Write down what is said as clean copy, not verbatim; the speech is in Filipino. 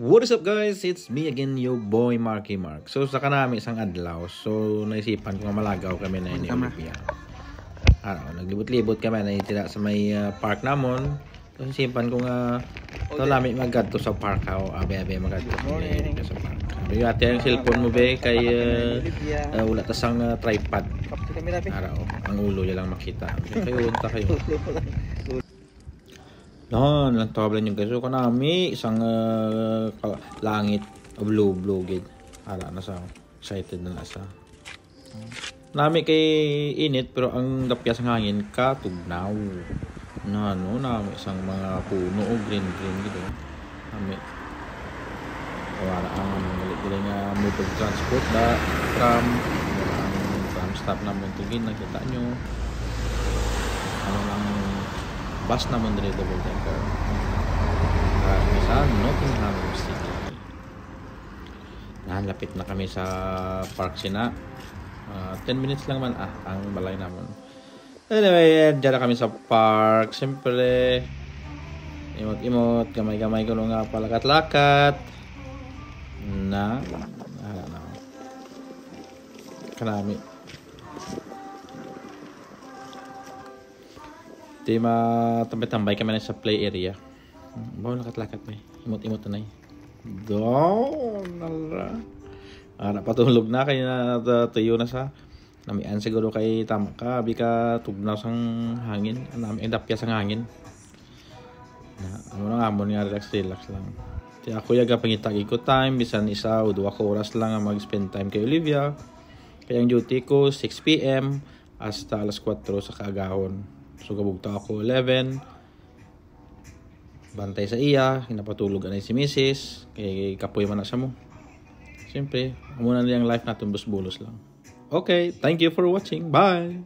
What is up guys? It's me again, your boy Marky Mark. So sa kanami isang adlaw. So naisipan ko nga malagaw kami na ini Olivia. Naglibot-libot kami na itira sa may park namon. So naisipan ko nga to lami magadto sa park ako. Abe magadto sa park. Sabi ate ang cellphone mo be kay wala ta sang tripod. Ang ulo niya lang makita. Kayo unta kayo. No, lang tablan yung guys. So kanami isang langit blue gid. Ara na sa excited na sa. Nami kay init pero ang dapyas ng hangin katugnaw. No, nami isang mga puno o green gid. Nami. Wala ang galing nga mode of transport da tram stop naman tugin nakita nyo. Ano lang bus naman dito double decker sa Nottingham City. Lapit na kami sa park sina 10 minutes lang man ang balay naman. Anyway, dyan na kami sa park. Siyempre imot gamay ko nga palakat-lakat na kanami di matambay kami na sa play area. Bawa lakat-lakat may imot na patulog na kay na tuyo na sa namian siguro kay tama ka abi ka tugnaw sang hangin nami dapya sang hangin na amon nga relax lang. Ti ako yaga pangitagi ko time bisan isa o 2 oras lang ang mag-spend time kay Olivia. Kaya ang duty ko 6 PM hasta alas 4 sa kaagahon. So gabugta ako 11. Bantay sa iya, hinapatulog na si Mrs. Kay kapoy man na siya mo. Siyempre, muna niyang life natin busbulos lang. Okay, thank you for watching. Bye!